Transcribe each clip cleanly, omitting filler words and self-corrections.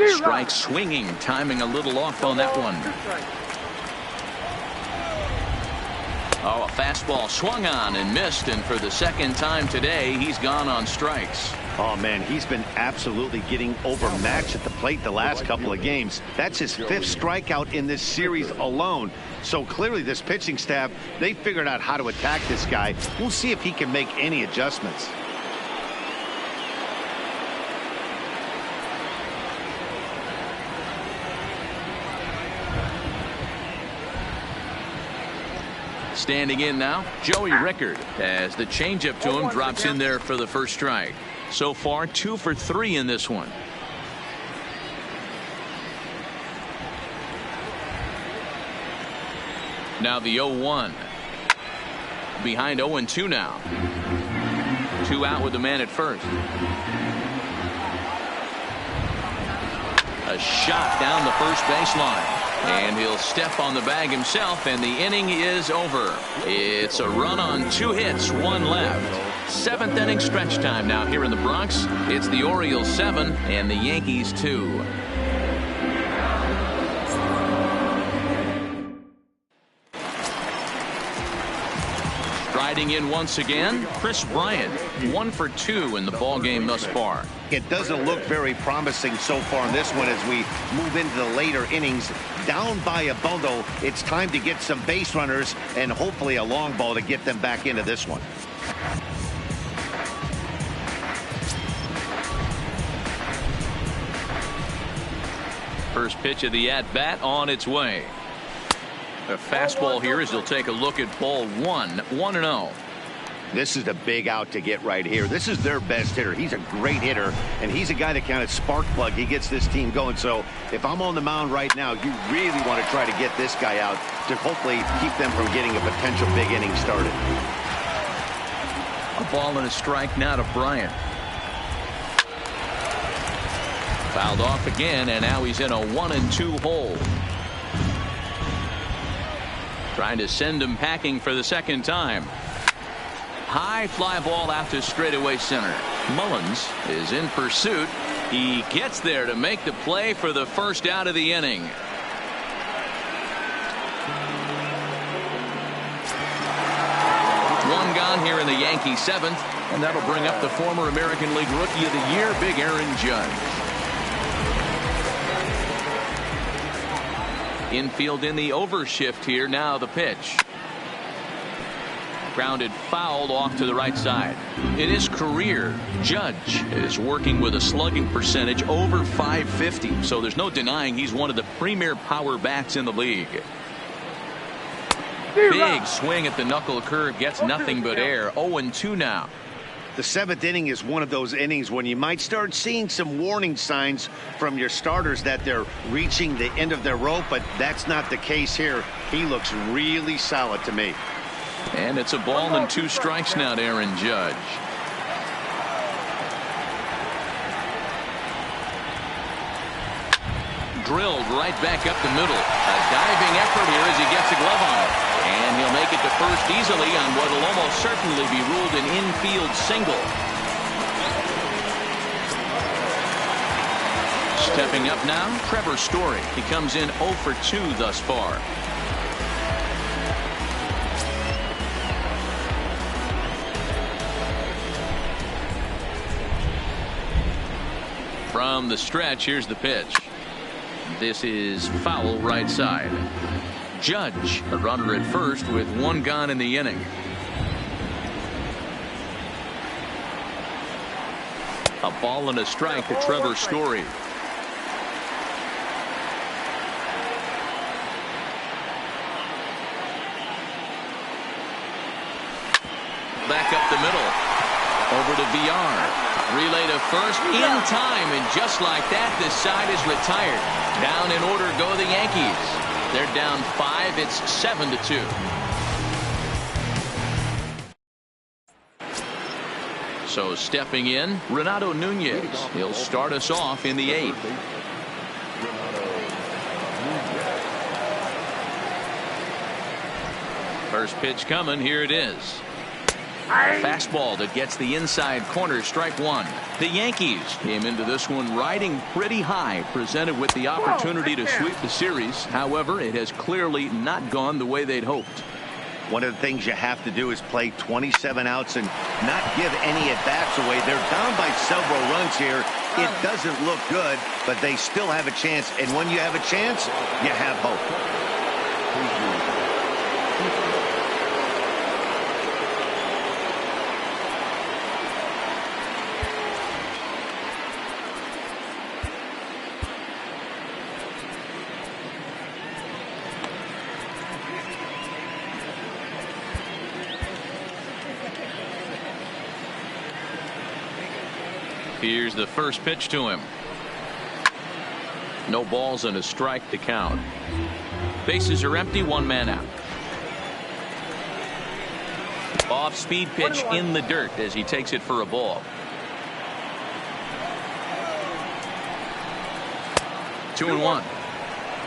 Strike swinging, timing a little off on that one. Oh, a fastball swung on and missed, and for the second time today, he's gone on strikes. Oh, man, he's been absolutely getting overmatched at the plate the last couple of games. That's his 5th strikeout in this series alone. So clearly this pitching staff, they figured out how to attack this guy. We'll see if he can make any adjustments. Standing in now, Joey Rickard, as the changeup to him drops in there for the first strike. So far, 2 for 3 in this one. Now the 0-1. Behind 0-2 now. 2 out with the man at first. A shot down the first baseline. And he'll step on the bag himself, and the inning is over. It's a run on 2 hits, 1 left. 7th inning stretch time now here in the Bronx. It's the Orioles 7 and the Yankees 2. Striding in once again, Chris Bryant, 1 for 2 in the ball game thus far. It doesn't look very promising so far in this one as we move into the later innings. Down by a bundle, it's time to get some base runners and hopefully a long ball to get them back into this one. First pitch of the at-bat on its way. A fastball here as he'll take a look at ball 1, 1-0. This is a big out to get right here. This is their best hitter. He's a great hitter, and he's a guy that kind of spark plug. He gets this team going. So if I'm on the mound right now, you really want to try to get this guy out to hopefully keep them from getting a potential big inning started. A ball and a strike now to Bryant. Fouled off again, and now he's in a 1-2 hole. Trying to send him packing for the second time. High fly ball out to straightaway center. Mullins is in pursuit. He gets there to make the play for the first out of the inning. One gone here in the Yankee 7th, and that'll bring up the former American League Rookie of the Year, Big Aaron Judge. Infield in the overshift here. Now the pitch. Grounded foul off to the right side. In his career, Judge is working with a slugging percentage over .550, so there's no denying he's one of the premier power bats in the league. Big swing at the knuckle curve, gets nothing but air. 0-2 now. The 7th inning is one of those innings when you might start seeing some warning signs from your starters that they're reaching the end of their rope, but that's not the case here. He looks really solid to me. And it's a ball and 2 strikes now to Aaron Judge. Drilled right back up the middle. A diving effort here as he gets a glove on it. And he'll make it to first easily on what will almost certainly be ruled an infield single. Stepping up now, Trevor Story. He comes in 0 for 2 thus far. From the stretch, here's the pitch. This is foul right side. Judge, a runner at first with 1 gone in the inning. A ball and a strike to Trevor Story. Back up the middle. Over to VR. Relay to first in time, and just like that, this side is retired. Down in order go the Yankees. They're down 5. It's 7-2. So stepping in, Renato Nunez. He'll start us off in the 8th. First pitch coming. Here it is. Fastball that gets the inside corner, strike one. The Yankees came into this one riding pretty high, presented with the opportunity to sweep the series. However, it has clearly not gone the way they'd hoped. One of the things you have to do is play 27 outs and not give any at-bats away. They're down by several runs here. It doesn't look good, but they still have a chance. And when you have a chance, you have hope. Here's the first pitch to him. No balls and a strike to count. Bases are empty, one man out. Off-speed pitch in the dirt as he takes it for a ball. 2-1.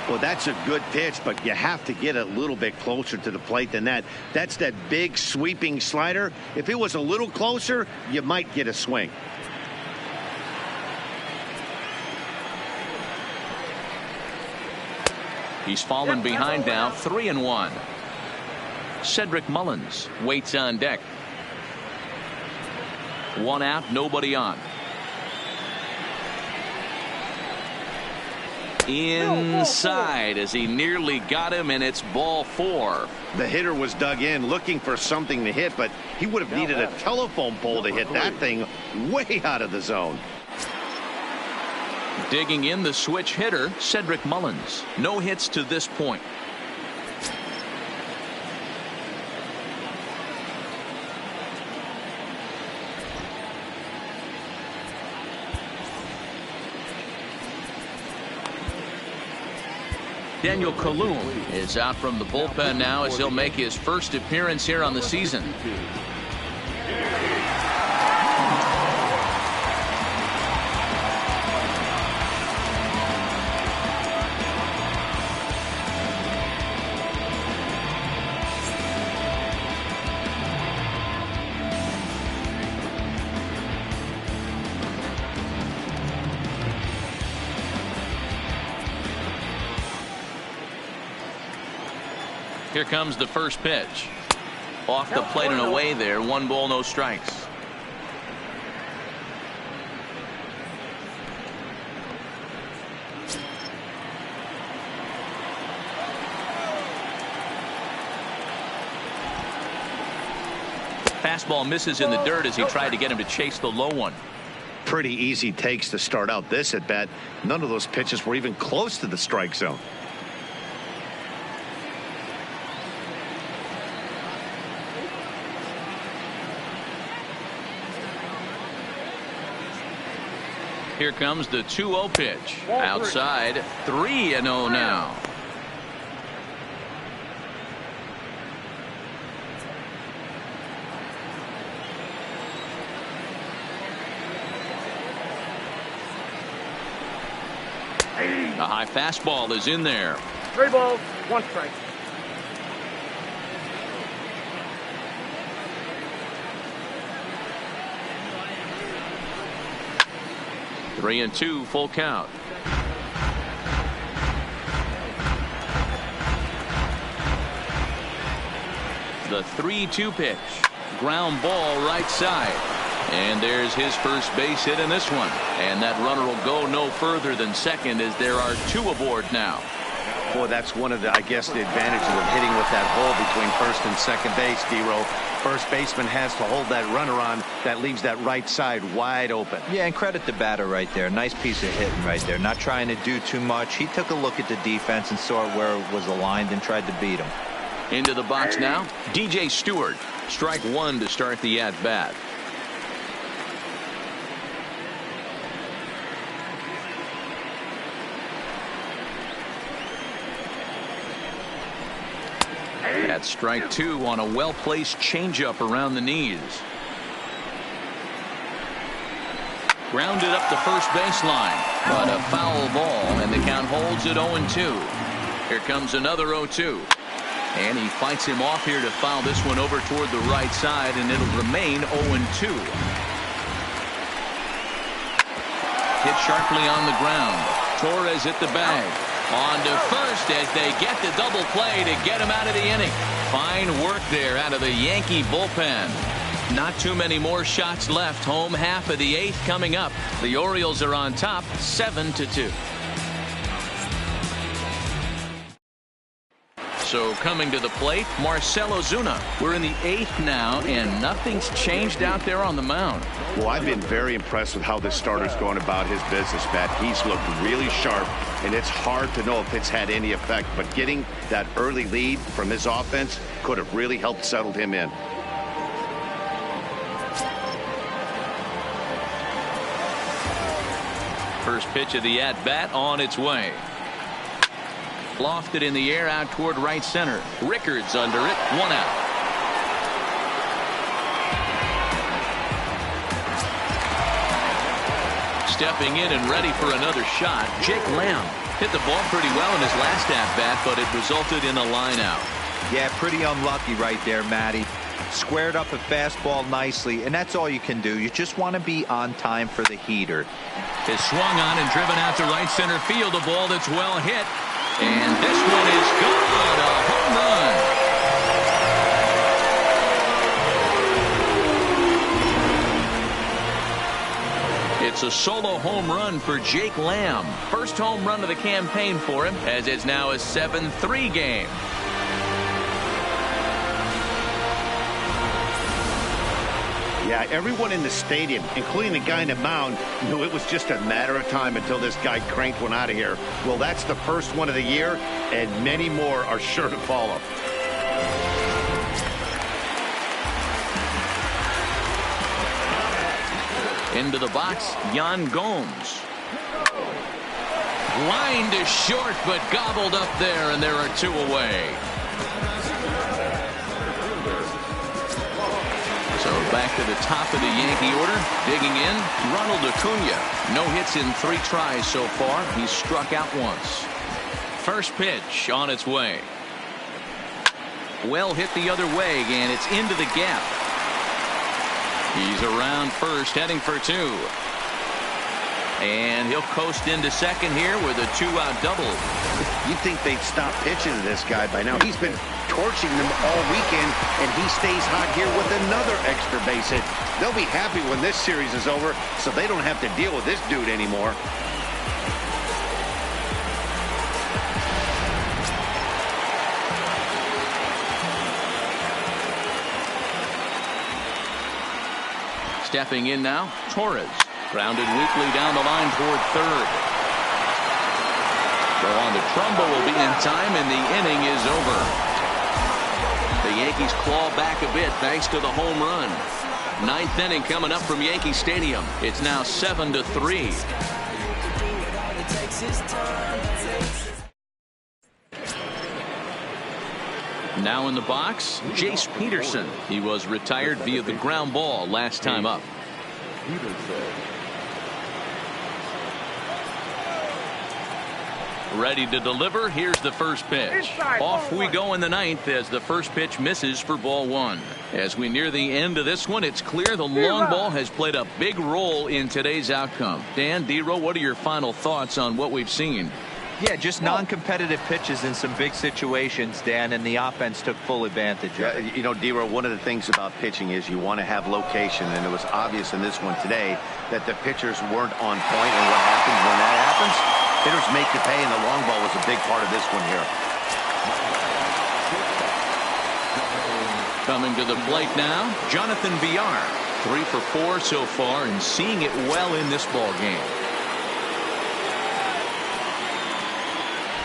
Well, that's a good pitch, but you have to get a little bit closer to the plate than that. That's that big sweeping slider. If it was a little closer, you might get a swing. He's fallen behind now, 3-1. Cedric Mullins waits on deck. One out, nobody on. Inside as he nearly got him, and it's ball 4. The hitter was dug in looking for something to hit, but he would have needed a telephone pole to hit that thing way out of the zone. Digging in, the switch hitter, Cedric Mullins. No hits to this point. Daniel Kalum is out from the bullpen now as he'll make his first appearance here on the season. Here comes the first pitch. Off the plate and away there. 1 ball, no strikes. Fastball misses in the dirt as he tried to get him to chase the low one. Pretty easy takes to start out this at bat. None of those pitches were even close to the strike zone. Here comes the 2-0 pitch. Outside, 3-0 now. A high fastball is in there. 3 balls, 1 strike. Three and 2, full count. The 3-2 pitch. Ground ball right side. And there's his first base hit in this one. And that runner will go no further than second as there are 2 aboard now. Boy, that's one of the, I guess, the advantages of hitting with that hole between first and second base, D-Row. First baseman has to hold that runner on. That leaves that right side wide open. Yeah, and credit the batter right there. Nice piece of hitting right there. Not trying to do too much. He took a look at the defense and saw where it was aligned and tried to beat him. Into the box now, DJ Stewart. Strike 1 to start the at-bat. That's strike 2 on a well-placed changeup around the knees. Grounded up the first baseline, but a foul ball, and the count holds at 0-2. Here comes another 0-2. And he fights him off here to foul this one over toward the right side, and it'll remain 0-2. Hit sharply on the ground. Torres hit the bag. On to first as they get the double play to get him out of the inning. Fine work there out of the Yankee bullpen. Not too many more shots left. Home half of the 8th coming up. The Orioles are on top 7-2. So coming to the plate, Marcell Ozuna. We're in the 8th now, and nothing's changed out there on the mound. Well, I've been very impressed with how this starter's going about his business, Matt. He's looked really sharp, and it's hard to know if it's had any effect. But getting that early lead from his offense could have really helped settle him in. First pitch of the at-bat on its way. Lofted in the air out toward right center. Rickards under it. 1 out. Stepping in and ready for another shot, Jake Lamb. Hit the ball pretty well in his last at-bat, but it resulted in a line out. Yeah, pretty unlucky right there, Matty. Squared up a fastball nicely, and that's all you can do. You just want to be on time for the heater. Is swung on and driven out to right center field. A ball that's well hit. And this one is gone. A home run. It's a solo home run for Jake Lamb. First home run of the campaign for him, as it's now a 7-3 game. Yeah, everyone in the stadium, including the guy in the mound, knew it was just a matter of time until this guy cranked one out of here. Well, that's the first one of the year, and many more are sure to follow. Into the box, Yan Gomes. Line to short, but gobbled up there, and there are 2 away. So back to the top of the Yankee order. Digging in, Ronald Acuna. No hits in 3 tries so far. He's struck out once. First pitch on its way. Well hit the other way, and it's into the gap. He's around first, heading for 2. And he'll coast into second here with a 2-out double. You'd think they'd stop pitching to this guy by now. He's been torching them all weekend, and he stays hot here with another extra base hit. They'll be happy when this series is over, so they don't have to deal with this dude anymore. Stepping in now, Torres. Grounded weakly down the line toward third. So on the Trumbo will be in time, and the inning is over. The Yankees claw back a bit thanks to the home run. 9th inning coming up from Yankee Stadium. It's now 7-3. Now in the box, Jace Peterson. He was retired via the ground ball last time up. Ready to deliver. Here's the first pitch. Off we go in the 9th as the first pitch misses for ball 1. As we near the end of this one, it's clear the long ball has played a big role in today's outcome. Dan, D-Row, what are your final thoughts on what we've seen? Yeah, just non-competitive pitches in some big situations, Dan, and the offense took full advantage of it. You know, D-Row, one of the things about pitching is you want to have location, and it was obvious in this one today that the pitchers weren't on point, and what happens when that happens? Hitters make you pay, and the long ball was a big part of this one here. Coming to the plate now, Jonathan Villar. 3 for 4 so far, and seeing it well in this ball game.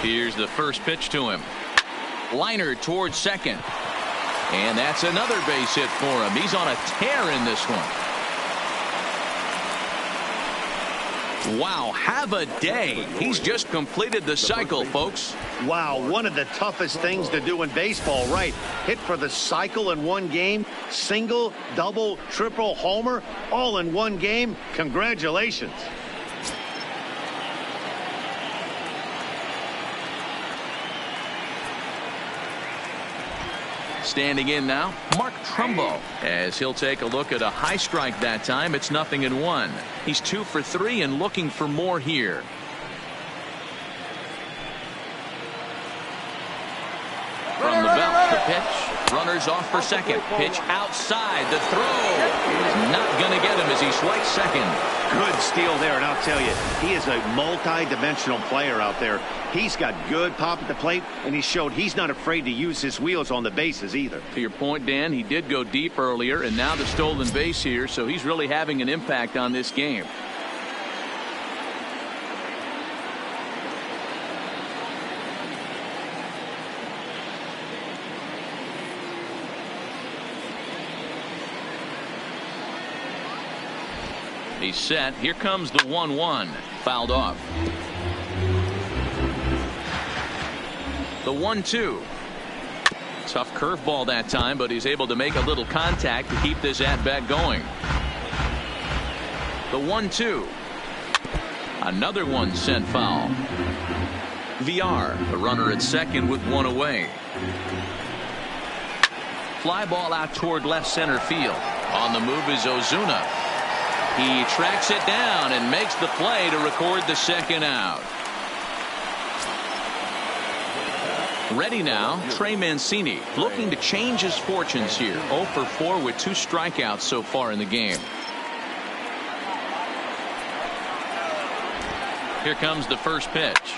Here's the first pitch to him. Liner towards second. And that's another base hit for him. He's on a tear in this one. Wow, have a day. He's just completed the cycle, folks. Wow, one of the toughest things to do in baseball, right? Hit for the cycle in one game, single, double, triple, homer, all in one game. Congratulations. Standing in now, Mark Trumbo, as he'll take a look at a high strike that time. It's 0-1. He's 2 for 3 and looking for more here. From the belt, the pitch. Runners off for second. Pitch outside. The throw is not going to get him as he swipes second. Good steal there, and I'll tell you, he is a multi-dimensional player out there. He's got good pop at the plate, and he showed he's not afraid to use his wheels on the bases either. To your point, Dan, he did go deep earlier, and now the stolen base here, so he's really having an impact on this game. He's set. Here comes the 1-1. Fouled off. The 1-2. Tough curveball that time, but he's able to make a little contact to keep this at-bat going. The 1-2. Another one sent foul. VR, the runner at second with one away. Fly ball out toward left center field. On the move is Ozuna. He tracks it down and makes the play to record the second out. Ready now, Trey Mancini looking to change his fortunes here. 0 for 4 with 2 strikeouts so far in the game. Here comes the first pitch.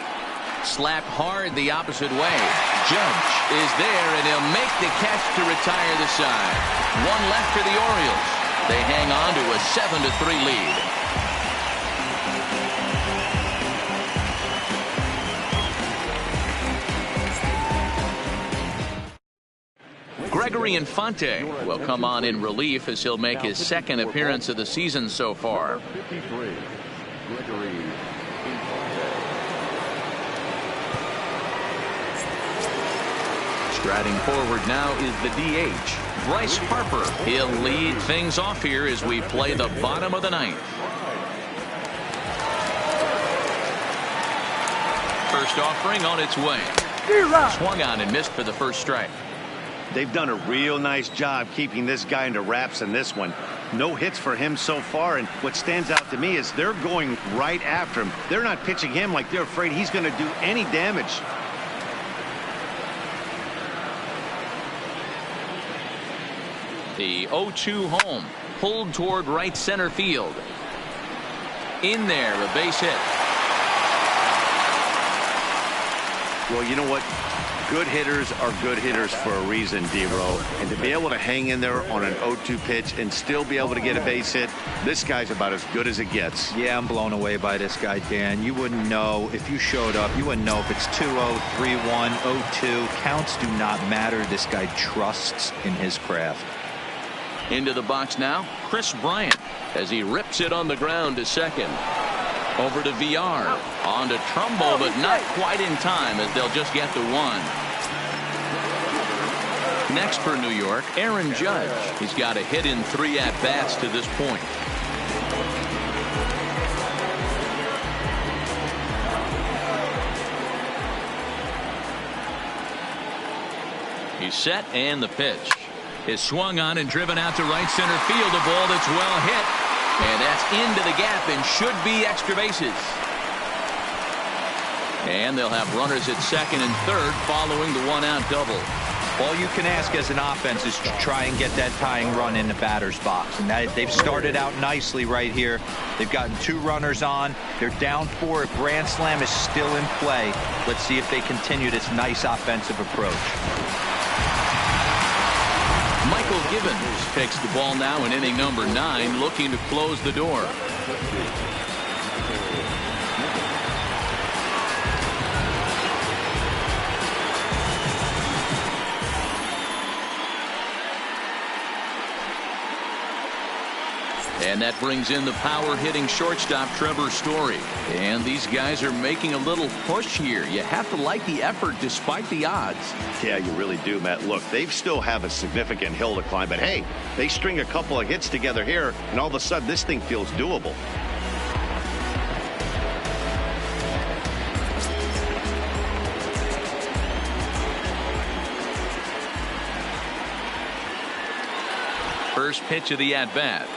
Slapped hard the opposite way. Judge is there, and he'll make the catch to retire the side. One left for the Orioles. They hang on to a 7-3 lead. Gregory Infante will come on in relief as he'll make his second appearance of the season so far. 53, Gregory Infante. Striding forward now is the DH, Bryce Harper. He'll lead things off here as we play the bottom of the ninth. First offering on its way. Swung on and missed for the first strike. They've done a real nice job keeping this guy into wraps in this one. No hits for him so far, and what stands out to me is they're going right after him. They're not pitching him like they're afraid he's going to do any damage. The 0-2 home, pulled toward right center field. In there, a base hit. Well, you know what? Good hitters are good hitters for a reason, D-Row. And to be able to hang in there on an 0-2 pitch and still be able to get a base hit, this guy's about as good as it gets. Yeah, I'm blown away by this guy, Dan. You wouldn't know if you showed up. You wouldn't know if it's 2-0, 3-1, 0-2. Counts do not matter. This guy trusts in his craft. Into the box now, Chris Bryant, as he rips it on the ground to second. Over to VR. On to Trumbo, but not quite in time as they'll just get the one. Next for New York, Aaron Judge. He's got a hit in 3 at-bats to this point. He's set, and the pitch is swung on and driven out to right center field. A ball that's well hit, and that's into the gap and should be extra bases. And they'll have runners at second and third following the one-out double. All you can ask as an offense is to try and get that tying run in the batter's box, and they've started out nicely right here. They've gotten 2 runners on. They're down 4. If Grand Slam is still in play, let's see if they continue this nice offensive approach. Michael Gibbons takes the ball now in inning number 9, looking to close the door. And that brings in the power-hitting shortstop Trevor Story. And these guys are making a little push here. You have to like the effort despite the odds. Yeah, you really do, Matt. Look, they still have a significant hill to climb, but hey, they string a couple of hits together here, and all of a sudden this thing feels doable. First pitch of the at-bat.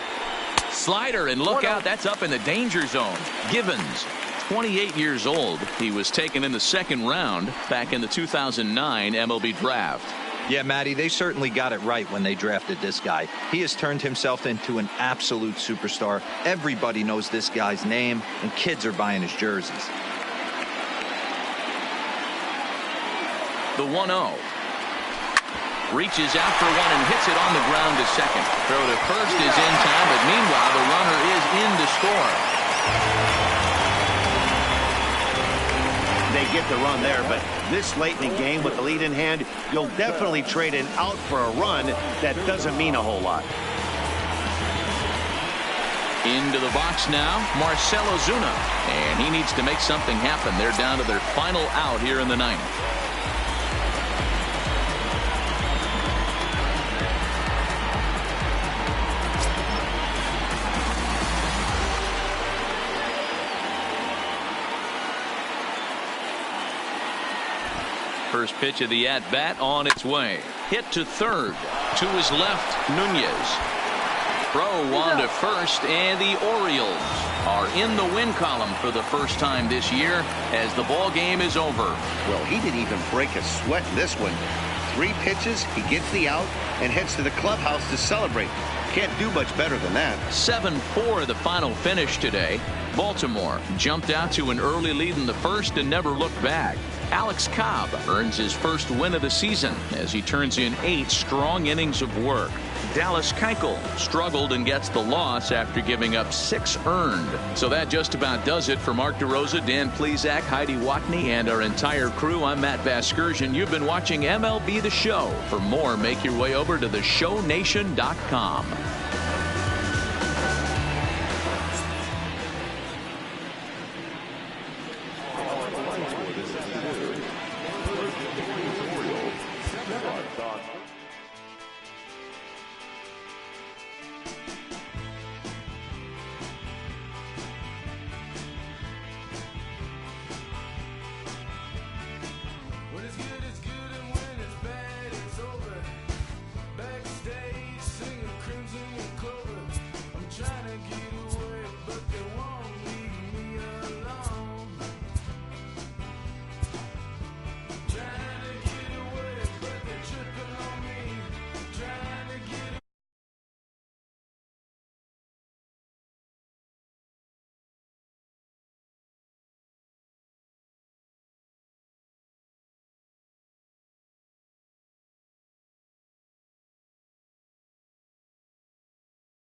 Slider, and look out, that's up in the danger zone. Givens, 28 years old. He was taken in the second round back in the 2009 MLB draft. Yeah, Matty, they certainly got it right when they drafted this guy. He has turned himself into an absolute superstar. Everybody knows this guy's name, and kids are buying his jerseys. The 1-0. Reaches out for one and hits it on the ground to second. Throw to first is in time, but meanwhile the runner is in to score. They get the run there, but this late in the game with the lead in hand, you'll definitely trade an out for a run. That doesn't mean a whole lot. Into the box now, Marcell Ozuna, and he needs to make something happen. They're down to their final out here in the ninth. First pitch of the at-bat on its way. Hit to third. To his left, Nunez. Throw on to first, and the Orioles are in the win column for the first time this year as the ball game is over. Well, he didn't even break a sweat in this one. 3 pitches, he gets the out, and heads to the clubhouse to celebrate. Can't do much better than that. 7-4 the final finish today. Baltimore jumped out to an early lead in the first and never looked back. Alex Cobb earns his first win of the season as he turns in 8 strong innings of work. Dallas Keuchel struggled and gets the loss after giving up 6 earned. So that just about does it for Mark DeRosa, Dan Plesac, Heidi Watney, and our entire crew. I'm Matt Vasgersian. You've been watching MLB The Show. For more, make your way over to theshownation.com.